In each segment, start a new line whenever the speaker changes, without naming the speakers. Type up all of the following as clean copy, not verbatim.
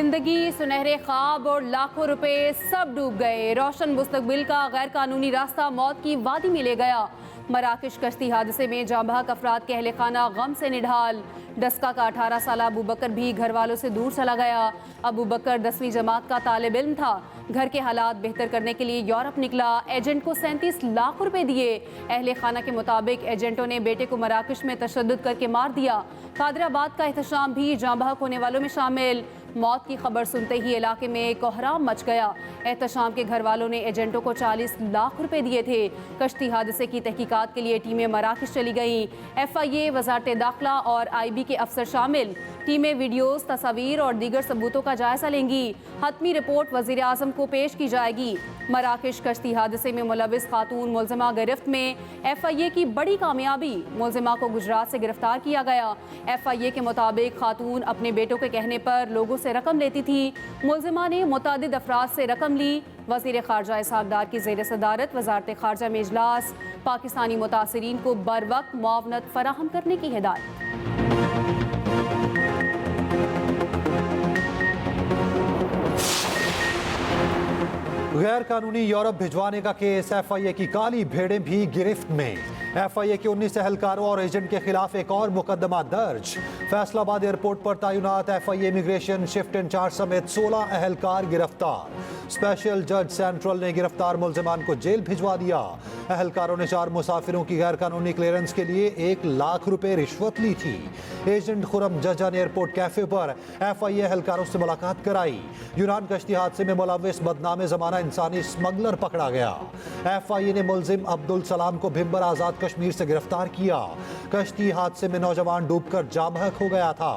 जिंदगी, सुनहरे ख्वाब और लाखों रुपए सब डूब गए। रोशन मुस्तकबिल का गैर कानूनी रास्ता मौत की वादी में ले गया। मराकश कश्ती हादसे में जांबाक अफराद के अहले खाना गम से निढाल। डस्का का 18 साल अबू बकर भी घर वालों से दूर चला गया। अबू बकर 10वीं जमात का तालिब इल्म था। घर के हालात बेहतर करने के लिए यूरोप निकला। एजेंट को 37 लाख रुपए दिए। अहले खाना के मुताबिक एजेंटों ने बेटे को मराकश में तशद्दुद करके मार दिया। कादराबाद का एहतशाम भी जांबाक होने वालों में शामिल। मौत की खबर सुनते ही इलाके में कोहराम मच गया। एहतशाम के घर वालों ने एजेंटों को 40 लाख रुपए दिए थे। कश्ती हादसे की तहकीकात के लिए टीमें मराकश चली गईं। FIA, वजारत दाखिला और IB के अफसर शामिल। टीमें वीडियोस, तस्वीर और दीगर सबूतों का जायजा लेंगी। हतमी रिपोर्ट वजीर आजम को पेश की जाएगी। मराकश कश्ती हादसे में मुलविस खातून मुलजिमा गिरफ्त में। FIA की बड़ी कामयाबी, मुलजिमा को गुजरात से गिरफ्तार किया गया। FIA के मुताबिक खातून अपने बेटों के कहने पर लोगों से रकम लेती थी। मुलजिमा ने मुतादिद अफराद से रकम ली। वजीर खारजा इसहाक डार की ज़ेर सदारत वजारत खारजा में इजलास। पाकिस्तानी मुतासरीन को बर वक्त मुआवनत फराहम करने की हिदायत।
गैर कानूनी यूरोप भिजवाने का केस, FIA की काली भेड़ें भी गिरफ्त में। FIA के 19 एहलकारों और एजेंट के खिलाफ एक और मुकदमा दर्ज। फैसलाबाद एयरपोर्ट पर तैनात FIA इमिग्रेशन शिफ्ट इंचार्ज समेत 16 एहलकार गिरफ्तार। स्पेशल जज सेंट्रल ने गिरफ्तार मुलजिमान को जेल भिजवा दिया। एहलकारों ने 4 मुसाफिरों की गैर कानूनी क्लियरेंस के लिए 1 लाख रुपए रिश्वत ली थी। एजेंट खुरम जजा ने एयरपोर्ट कैफे पर FIA एहलकारों से मुलाकात कराई। यूनान कश्ती हादसे में मुलविस बदनामे जमाना इंसानी स्मगलर पकड़ा गया। FIA ने मुलजिम अब्दुल सलाम को भिम्बर आजाद कश्मीर से गिरफ्तार किया। कश्ती हादसे में नौजवान डूबकर जाँ बहक हो गया था।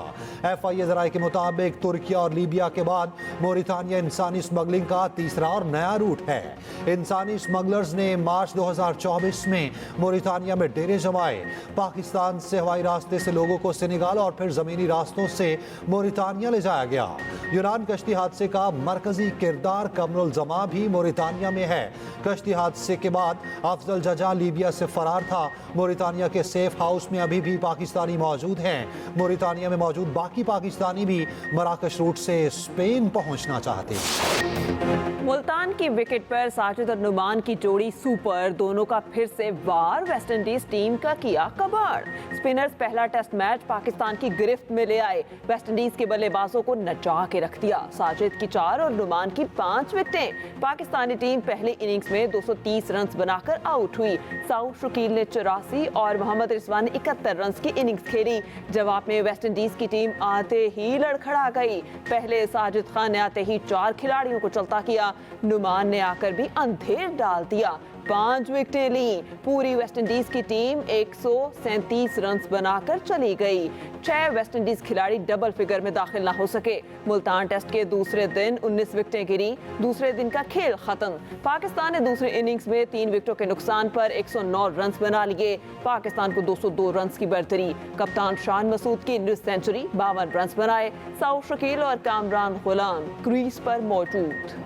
FIA जराये के मुताबिक तुर्किया और लीबिया के बाद मोरितानिया इंसानी स्मगलिंग का तीसरा और नया रूट है। इंसानी स्मगलर्स ने मार्च 2024 में मोरितानिया में डेरे जमाए। पाकिस्तान से हवाई रास्ते से लोगों को सेनेगाल और फिर जमीनी रास्तों से मोरितानिया ले जाया गया। यूनान कश्ती हादसे का मरकजी किरदार कमरुल जमा भी मोरितानिया में है। कश्ती हादसे के बाद अफजल जजा लीबिया से फरार था। मोरितानिया के सेफ हाउस में अभी भी पाकिस्तानी मौजूद हैं। मोरितानिया में मौजूद बाकी पाकिस्तानी भी मराकश रूट से स्पेन पहुंचना चाहते हैं।
मुल्तान की विकेट पर साजिद और नुमान की जोड़ी सुपर। दोनों का फिर से वार। वेस्ट इंडीज टीम का किया कबाड़। स्पिनर्स पहला टेस्ट मैच पाकिस्तान की गिरफ्त में ले आए। वेस्ट इंडीज के बल्लेबाजों को नचा के रख दिया। साजिद की 4 और नुमान की 5 विकेटें। पाकिस्तानी टीम पहले इनिंग्स में 230 रन बनाकर आउट हुई। साउथ शकील ने 84 और मोहम्मद रिजवान ने 71 रन की इनिंग्स खेली। जवाब में वेस्ट इंडीज की टीम आते ही लड़खड़ा गई। पहले साजिद खान ने आते ही 4 खिलाड़ियों को चलता किया। नुमान ने आकर भी अंधेर डाल दिया। 5 विकेटें ली। पूरी वेस्ट इंडीज की टीम 137 रन बनाकर चली गई। 6 वेस्ट इंडीज खिलाड़ी डबल फिगर में दाखिल ना हो सके। मुल्तान टेस्ट के दूसरे दिन 19 विकेटें गिरी। दूसरे दिन का खेल खत्म। पाकिस्तान ने दूसरी इनिंग्स में 3 विकेटों के नुकसान पर 109 रन बना लिए। पाकिस्तान को 202 रन की बढ़तरी। कप्तान शान मसूद की 19 सेंचुरी, 52 रन बनाए। साउथ शकील और कामरान गुलाम क्रीज पर मौजूद।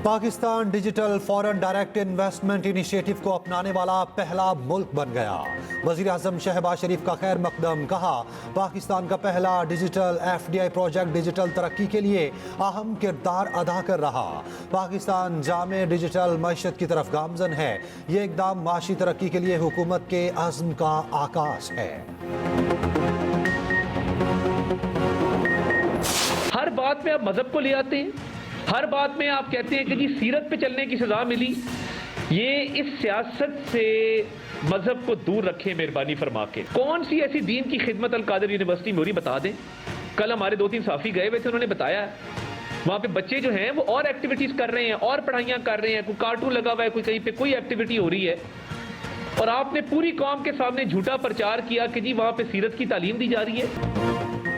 Pakistan digital foreign direct investment initiative को अपनाने वाला पहला मुल्क बन गया। वजीर आजम शहबाज शरीफ का खैर मकदम। कहा, पाकिस्तान का पहला डिजिटल FDI प्रोजेक्ट डिजिटल तरक्की के लिए अहम किरदार अदा कर रहा। पाकिस्तान जामे डिजिटल मईशत की तरफ गामजन है। ये इकदाम माशी तरक्की के लिए हुकूमत के अज़्म का आकाश है।
हर बात में आप मजहब को ले आते हैं। हर बात में आप कहते हैं कि जी सीरत पे चलने की सजा मिली। ये इस सियासत से मजहब को दूर रखें मेहरबानी फरमा के। कौन सी ऐसी दीन की खिदमत अल कादर यूनिवर्सिटी में बता दें। कल हमारे 2-3 साफी गए हुए थे, उन्होंने बताया वहाँ पे बच्चे जो हैं वो और एक्टिविटीज कर रहे हैं और पढ़ाइयाँ कर रहे हैं। कोई कार्टून लगा हुआ है, कोई कहीं पे कोई एक्टिविटी हो रही है, और आपने पूरी कौम के सामने झूठा प्रचार किया कि जी वहाँ पे सीरत की तालीम दी जा रही है।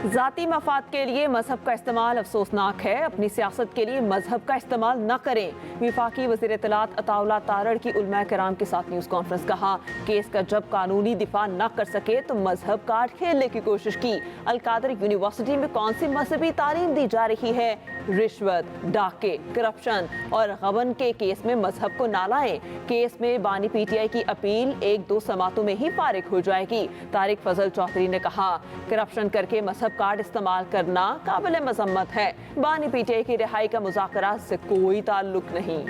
जाती मफाद के लिए मजहब का इस्तेमाल अफसोसनाक है। अपनी सियासत के लिए मजहब का इस्तेमाल न करें। विफाकी वज़ीर इत्तलात अताउल्लाह तारड़ की उलमा कराम के साथ न्यूज़ कॉन्फ्रेंस। कहा, केस का जब कानूनी दिफा न कर सके तो मजहब कार्ड खेलने की कोशिश की। अल कादर यूनिवर्सिटी में कौन सी मजहबी तालीम दी जा रही है? रिश्वत, डाके, करप्शन और गबन के केस में मजहब को ना लाएं। केस में बानी PTI की अपील 1-2 समातों में ही फारिग हो जाएगी। तारिक फजल चौधरी ने कहा, करप्शन करके मजहब मतलब कार्ड इस्तेमाल करना काबिल मजम्मत है। बानी पीटीआई की रिहाई का मुज़ाकरात से कोई ताल्लुक नहीं।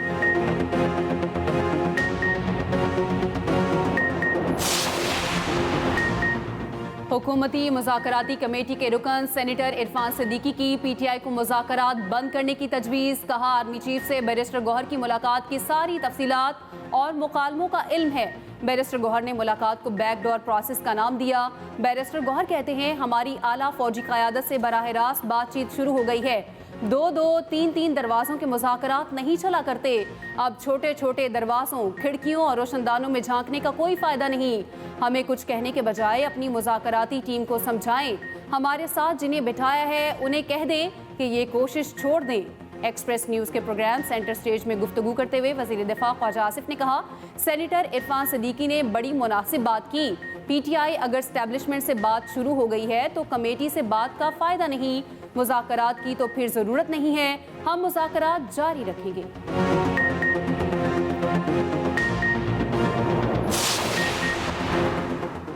हुकूमती मुज़ाकराती कमेटी के रुकन सेनेटर इरफान सिद्दीकी की पीटीआई को मुज़ाकरात बंद करने की तजवीज़। कहा, आर्मी चीफ से बैरिस्टर गौहर की मुलाकात की सारी तफसीलात और मुकालमों का इल्म है। बैरिस्टर गौहर ने मुलाकात को बैकडोर प्रोसेस का नाम दिया। बैरिस्टर गौहर कहते हैं, हमारी आला फौजी क़यादत से बराह रास्त बातचीत शुरू हो गई है। 2-2, 3-3 दरवाज़ों के मुज़ाकरात नहीं चला करते। अब छोटे छोटे दरवाज़ों, खिड़कियों और रोशनदानों में झांकने का कोई फ़ायदा नहीं। हमें कुछ कहने के बजाय अपनी मुज़ाकराती टीम को समझाएं। हमारे साथ जिन्हें बिठाया है उन्हें कह दें कि ये कोशिश छोड़ दें। एक्सप्रेस न्यूज़ के प्रोग्राम सेंटर स्टेज में गुफ्तगू करते हुए वज़ीर दिफा ख्वाजा आसिफ ने कहा, सेनेटर इरफान सिद्दीकी ने बड़ी मुनासिब बात की। पीटीआई अगर स्टैब्लिशमेंट से बात शुरू हो गई है तो कमेटी से बात का फ़ायदा नहीं। मुज़ाकरात की तो फिर ज़रूरत नहीं है। हम मुज़ाकरात जारी रखेंगे।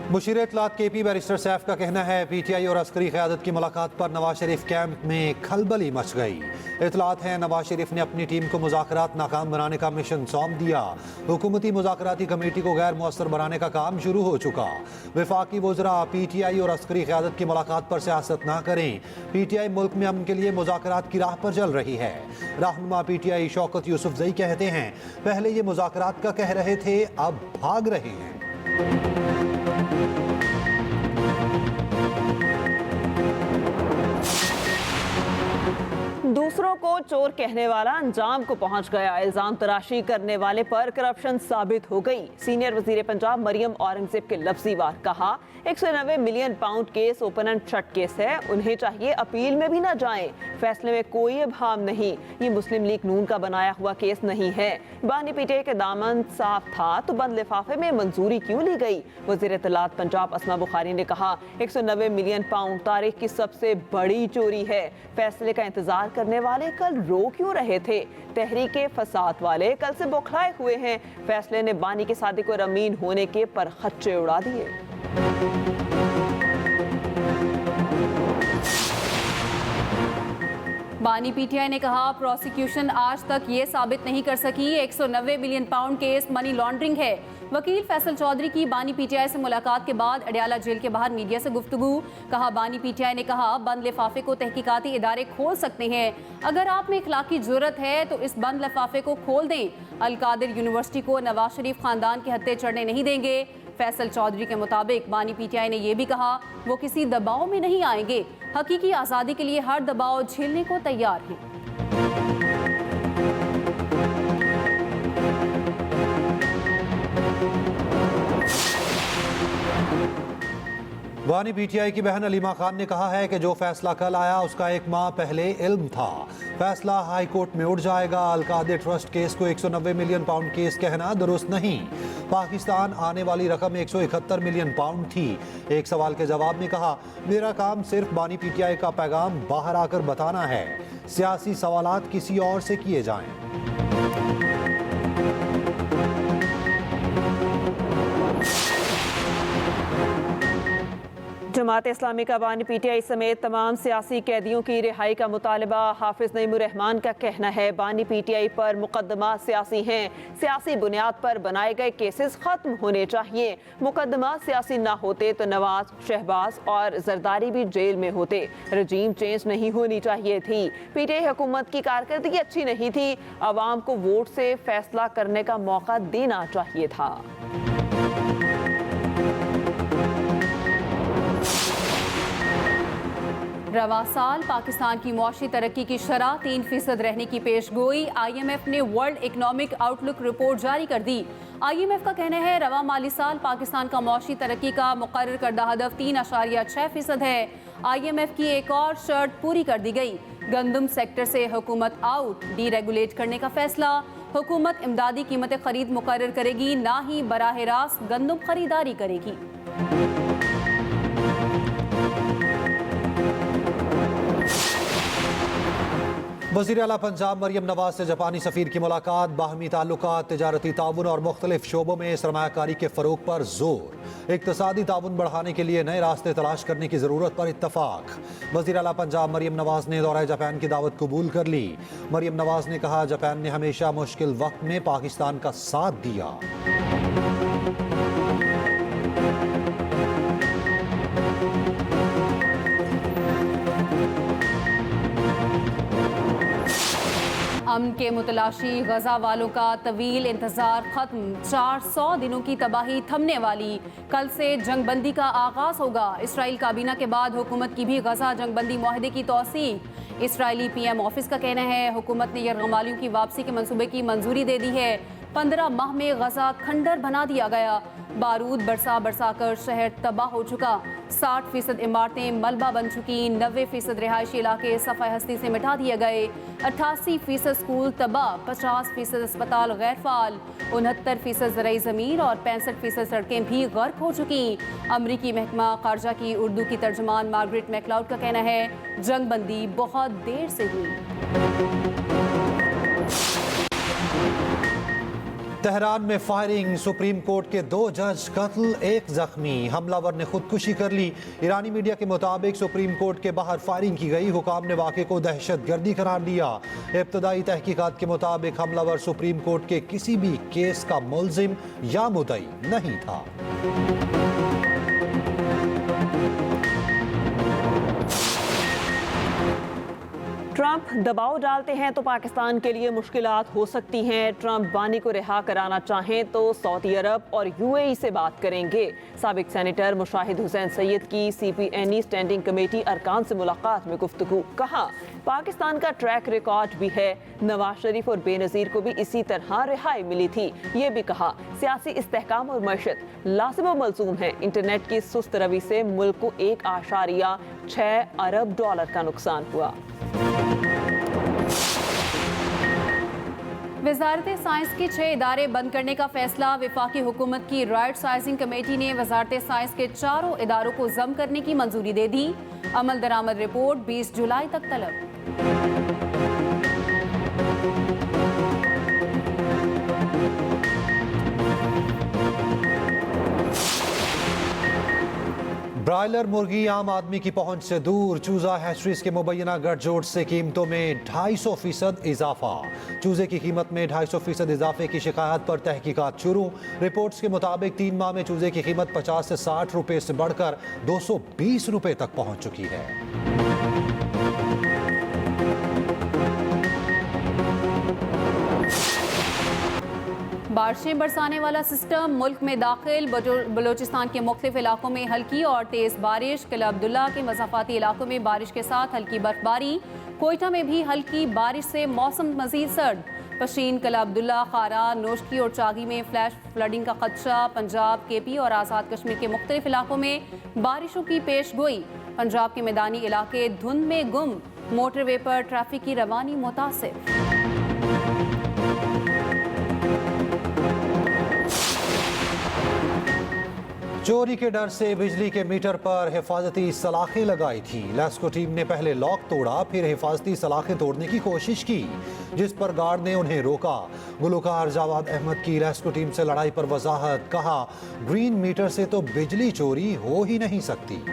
मुशीर इत्तलात केपी बैरिस्टर सैफ का कहना है, पीटीआई और अस्करी क़यादत की मुलाकात पर नवाज शरीफ कैंप में खलबली मच गई। इत्तलात है, नवाज शरीफ ने अपनी टीम को मुज़ाकरात नाकाम बनाने का मिशन सौंप दिया। हुकूमती मुज़ाकराती कमेटी को गैर मुअस्सर बनाने का काम शुरू हो चुका। वफाकी वज़रा पीटीआई और अस्करी क़यादत की मुलाकात पर सियासत ना करें। पीटीआई मुल्क में अमन के लिए मुज़ाकरात की राह पर चल रही है। रहनुमा पीटीआई शौकत यूसुफजई कहते हैं, पहले ये मुज़ाकरात का कह रहे थे, अब भाग रहे हैं।
दूसरों को चोर कहने वाला अंजाम को पहुंच गया। इल्जाम तराशी करने वाले पर करप्शन साबित हो गई। सीनियर वजीर पंजाब मरियम औरंगजेब के लफ्जी वार कहा, 190 million pound case open and shut case है, उन्हें चाहिए अपील में भी ना जाएं। फैसले में कोई इबहाम नहीं। ये मुस्लिम लीग नून का बनाया हुआ केस नहीं है। बानी पीटीआई के दामन साफ था तो बंद लिफाफे में मंजूरी क्यों ली गई? वजीर इत्तलात पंजाब अस्मा बुखारी ने कहा, 190 मिलियन पाउंड तारीख की सबसे बड़ी चोरी है। फैसले का इंतजार करने वाले कल रो क्यों रहे थे? तहरीके फसाद वाले कल से बौखलाए हुए हैं। फैसले ने बानी के सादिक और अमीन होने के पर खच्चे उड़ा दिए।
बानी पीटीआई ने कहा, प्रोसिक्यूशन आज तक ये साबित नहीं कर सकी 190 million pound case money laundering है। वकील फैसल चौधरी की बानी पीटीआई से मुलाकात के बाद अडयाला जेल के बाहर मीडिया से गुफ्तगू। कहा, बानी पीटीआई ने कहा, बंद लिफाफे को तहकीकाती इदारे खोल सकते हैं। अगर आप में इखलाकी जुर्रत है तो इस बंद लिफाफे को खोल दें। अलकादिर यूनिवर्सिटी को नवाज शरीफ खानदान के हत्थे चढ़ने नहीं देंगे। फैसल चौधरी के मुताबिक बानी पीटीआई ने यह भी कहा, वो किसी दबाव में नहीं आएंगे। हकीकी आज़ादी के लिए हर दबाव झेलने को तैयार हैं।
बानी पीटीआई की बहन अलीमा खान ने कहा है कि जो फैसला कल आया उसका 1 माह पहले इल्म था। फैसला हाई कोर्ट में उड़ जाएगा। अलकादिर ट्रस्ट केस को 190 मिलियन पाउंड केस कहना दुरुस्त नहीं। पाकिस्तान आने वाली रकम 171 मिलियन पाउंड थी। एक सवाल के जवाब में कहा, मेरा काम सिर्फ बानी पीटीआई का पैगाम बाहर आकर बताना है। सियासी सवालात किसी और से किए जाएं।
जमात इस्लामी का बानी पीटीआई समेत तमाम सियासी कैदियों की रिहाई का मुतालबा। हाफिज नईमुर रहमान का कहना है, बानी पीटीआई पर मुकदमा सियासी हैं। सियासी बुनियाद पर बनाए गए केसेस खत्म होने चाहिए। मुकदमा सियासी ना होते तो नवाज, शहबाज और जरदारी भी जेल में होते। रजीम चेंज नहीं होनी चाहिए थी। पीटीआई हुकूमत की कारकर्दगी अच्छी नहीं थी। अवाम को वोट से फैसला करने का मौका देना चाहिए था।
रवा साल पाकिस्तान की मुआशी तरक्की की शरह 3% रहने की पेशगोई। IMF ने वर्ल्ड इकनॉमिक आउटलुक रिपोर्ट जारी कर दी। IMF का कहना है, रवा माली साल पाकिस्तान का मुआशी तरक्की का मुकर्रर करदा हदफ 3.6% है। IMF की एक और शर्त पूरी कर दी गई। गंदम सेक्टर से हुकूमत आउट। डीरेगुलेट करने का फैसला। हुकूमत इमदादी कीमत खरीद मुकर्रर करेगी, ना ही बराह रास्त गंदम खरीदारी करेगी।
वज़ीर आला पंजाब मरियम नवाज से जापानी सफ़ीर की मुलाकात, बाहमी ताल्लुकात, तिजारती ताउन और मुख्तलिफ शोबों में सरमायाकारी के फ़रोग पर जोर। इक़्तिसादी ताउन बढ़ाने के लिए नए रास्ते तलाश करने की ज़रूरत पर इत्तफाक। वज़ीर आला पंजाब मरियम नवाज ने दौरा जापान की दावत कबूल कर ली। मरियम नवाज ने कहा, जापान ने हमेशा मुश्किल वक्त में पाकिस्तान का साथ दिया।
अमन के मुतलाशी गजा वालों का तवील इंतजार खत्म। 400 दिनों की तबाही थमने वाली। कल से जंगबंदी का आगाज होगा। इसराइल काबीना के बाद हुकूमत की भी गजा जंगबंदी मुआहदे की तौसीह। इसराइली पीएम ऑफिस का कहना है, हुकूमत ने यरगमालियों की वापसी के मंसूबे की मंजूरी दे दी है। 15 माह में गजा खंडर बना दिया गया। बारूद बरसा कर शहर तबाह हो चुका। 60% इमारतें मलबा बन चुकी। 90% रिहायशी इलाके सफ़ाई हस्ती से मिटा दिए गए। 88% स्कूल तबाह। 50% अस्पताल गैर फाल। 69% ज़राई ज़मीन और 65% सड़कें भी गर्क हो चुकी। अमरीकी महकमा खारजा की उर्दू की तर्जमान मार्गरेट मैकलाउड का कहना है, जंगबंदी बहुत देर से हुई।
तेहरान में फायरिंग, सुप्रीम कोर्ट के 2 जज कत्ल, 1 जख्मी। हमलावर ने खुदकुशी कर ली। ईरानी मीडिया के मुताबिक सुप्रीम कोर्ट के बाहर फायरिंग की गई। हुकाम ने वाक़े को दहशतगर्दी करार दिया। इब्तदाई तहकीकात के मुताबिक हमलावर सुप्रीम कोर्ट के किसी भी केस का मुल्जिम या मुद्दई नहीं था।
ट्रंप दबाव डालते हैं तो पाकिस्तान के लिए मुश्किलात हो सकती हैं। ट्रंप बानी को रिहा कराना चाहें तो सऊदी अरब और यूएई से बात करेंगे। साबिक सेनेटर मुशाहिद हुसैन सैयद की CPNE स्टैंडिंग कमेटी अरकान से मुलाकात में गुफ्तगू। कहा, पाकिस्तान का ट्रैक रिकॉर्ड भी है। नवाज शरीफ और बेनज़ीर को भी इसी तरह रिहाई मिली थी। ये भी कहा, सियासी इस्तेहकाम और मईशत लाज़िम व मलज़ूम है। इंटरनेट की सुस्त रवि से मुल्क को 1.6 अरब डॉलर का नुकसान हुआ।
वजारत साइंस के 6 इदारे बंद करने का फैसला। वफाकी हुकूमत की राइट साइजिंग कमेटी ने वजारत साइंस के 4 इदारों को जम करने की मंजूरी दे दी। अमल दरामद रिपोर्ट 20 जुलाई तक तलब।
ब्रायलर मुर्गी आम आदमी की पहुंच से दूर। चूजा हैचरीज के मुबैना गठजोड़ से कीमतों में 250% इजाफा। चूजे की कीमत में 250% इजाफे की शिकायत पर तहकीकात शुरू। रिपोर्ट्स के मुताबिक 3 माह में चूजे की कीमत 50 से 60 रुपए से बढ़कर 220 रुपए तक पहुंच चुकी है।
बारिशें बरसाने वाला सिस्टम मुल्क में दाखिल। बलोचिस्तान के मुख्तलिफ इलाकों में हल्की और तेज़ बारिश। किला अब्दुल्ला के मज़ाफ़ाती इलाकों में बारिश के साथ हल्की बर्फबारी। कोयटा में भी हल्की बारिश से मौसम मज़ीद सर्द। पशीन, किला अब्दुल्ला, खारा, नोशकी और चागी में फ्लैश फ्लडिंग का खदशा। पंजाब, KP और आज़ाद कश्मीर के मुख्तलिफ इलाकों में बारिशों की पेश गोई। पंजाब के मैदानी इलाके धुंध में गुम। मोटरवे पर ट्रैफिक की रवानी मुतासिर।
चोरी के डर से बिजली के मीटर पर हिफाजती सलाखें लगाई थी। लेस्को टीम ने पहले लॉक तोड़ा, फिर हिफाजती सलाखें तोड़ने की कोशिश की, जिस पर गार्ड ने उन्हें रोका। गुलकार जावाद अहमद की लेस्को टीम से लड़ाई पर वजाहत। कहा, ग्रीन मीटर से तो बिजली चोरी हो ही नहीं सकती।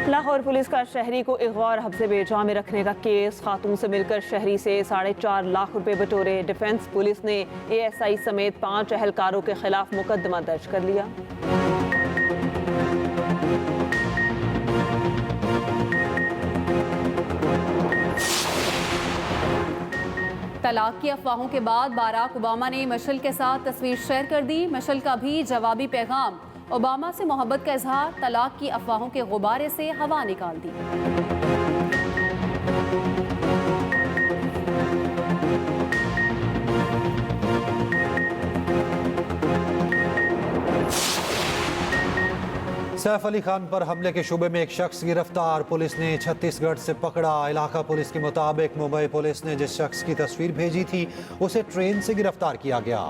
लाहौर पुलिस का शहरी को अगवा और हब्से बेजा में रखने का केस। खातून से मिलकर शहरी से 4.5 लाख रुपए बटोरे। डिफेंस पुलिस ने ASI समेत 5 अहलकारों के खिलाफ मुकदमा दर्ज कर लिया।
तलाक की अफवाहों के बाद बाराक ओबामा ने मिशेल के साथ तस्वीर शेयर कर दी। मिशेल का भी जवाबी पैगाम। ओबामा से मोहब्बत का इजहार। तलाक की अफवाहों के गुब्बारे से हवा निकाल दी।
सैफ अली खान पर हमले के शुबे में एक शख्स गिरफ्तार, पुलिस ने छत्तीसगढ़ से पकड़ा। इलाका पुलिस के मुताबिक मुंबई पुलिस ने जिस शख्स की तस्वीर भेजी थी उसे ट्रेन से गिरफ्तार किया गया।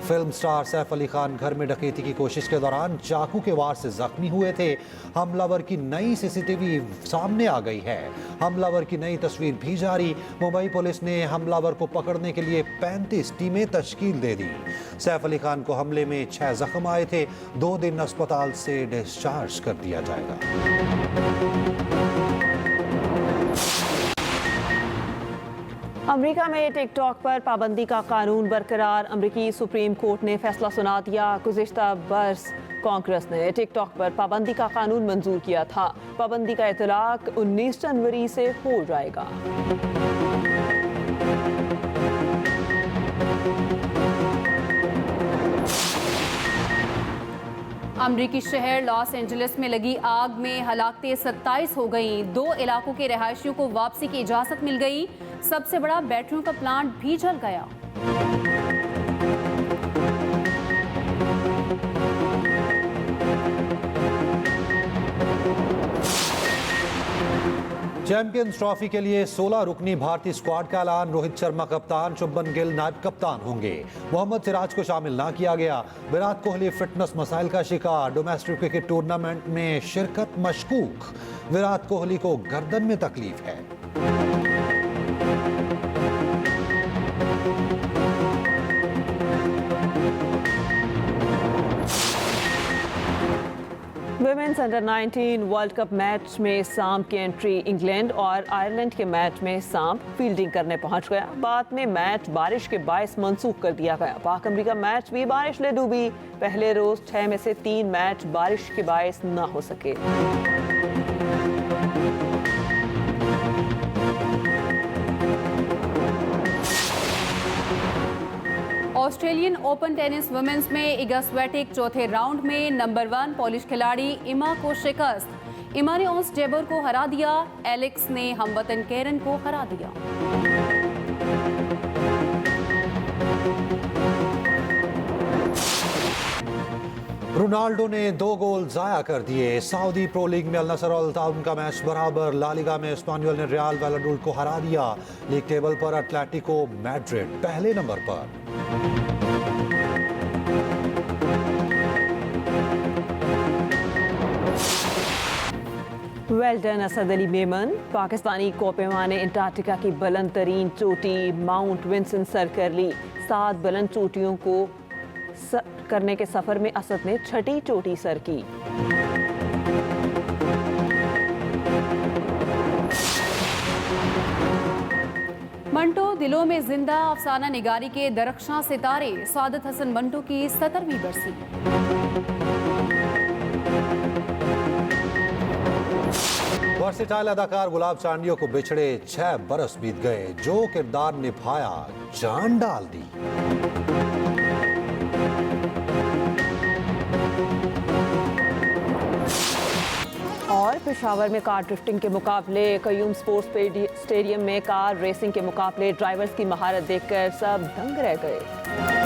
फिल्म स्टार सैफ अली खान घर में डकैती की कोशिश के दौरान चाकू के वार से जख्मी हुए थे। हमलावर की नई सीसीटीवी सामने आ गई है, हमलावर की नई तस्वीर भी जारी। मुंबई पुलिस ने हमलावर को पकड़ने के लिए 35 टीमें तश्कील दे दी। सैफ अली खान को हमले में 6 जख्म आए थे, 2 दिन अस्पताल से डिस्चार्ज कर दिया जाएगा।
अमेरिका में टिकटॉक पर पाबंदी का कानून बरकरार, अमेरिकी सुप्रीम कोर्ट ने फैसला सुना दिया। गुज़िश्ता बरस कांग्रेस ने टिकटॉक पर पाबंदी का कानून मंजूर किया था। पाबंदी का इतलाक 19 जनवरी से हो जाएगा।
अमरीकी शहर लॉस एंजलिस में लगी आग में हलाकतें 27 हो गईं। 2 इलाकों के रहायशियों को वापसी की इजाजत मिल गई। सबसे बड़ा बैटरियों का प्लांट भी जल गया।
चैंपियंस ट्रॉफी के लिए 16 रुकनी भारतीय स्क्वाड का ऐलान। रोहित शर्मा कप्तान, शुभमन गिल नायब कप्तान होंगे। मोहम्मद सिराज को शामिल ना किया गया। विराट कोहली फिटनेस मसाइल का शिकार, डोमेस्टिक क्रिकेट टूर्नामेंट में शिरकत मशकूक। विराट कोहली को गर्दन में तकलीफ है।
Women's under 19 world cup match में सांप की एंट्री। इंग्लैंड और आयरलैंड के मैच में सांप फील्डिंग करने पहुंच गया। बाद में मैच बारिश के बायस मंसूख कर दिया गया। पाक अमेरिका मैच भी बारिश ने डूबी। पहले रोज 6 में से 3 मैच बारिश के बायस न हो सके।
ऑस्ट्रेलियन ओपन टेनिस वुमेन्स में इगा स्विएटेक चौथे राउंड में नंबर 1 पोलिश खिलाड़ी इमा को शिकस्त। इमा ने ओंस जेबर को हरा दिया। एलेक्स ने हमवतन केरन को हरा दिया।
रोनाल्डो ने 2 गोल जाया कर दिए। सऊदी प्रो लीग में अल नसर और ताउन का मैच बराबर। ला लीगा में एस्पानियोल ने रियल वैलाडोलिड को हरा दिया। लीग टेबल पर एटलेटिको मैड्रिड पहले नंबर पर।
वेल्डन असद अली मेमन। पाकिस्तानी कोपेमा ने अंटार्कटिका की बुलंद तरीन चोटी माउंट विंसन सर कर ली। 7 बुलंद चोटियों को करने के सफर में असद ने 6ठी चोटी सर की।
मंटो दिलों में जिंदा अफसाना निगारी के दरख्शां सितारे। सादत हसन मंटो की 17वीं बरसी।
वर्सेटाइल अदाकार गुलाब चांडियो को बिछड़े 6 बरस बीत गए। जो किरदार निभाया जान डाल दी।
और पेशावर में कार ड्रिफ्टिंग के मुकाबले, कयूम स्पोर्ट्स स्टेडियम में कार रेसिंग के मुकाबले। ड्राइवर्स की महारत देखकर सब दंग रह गए।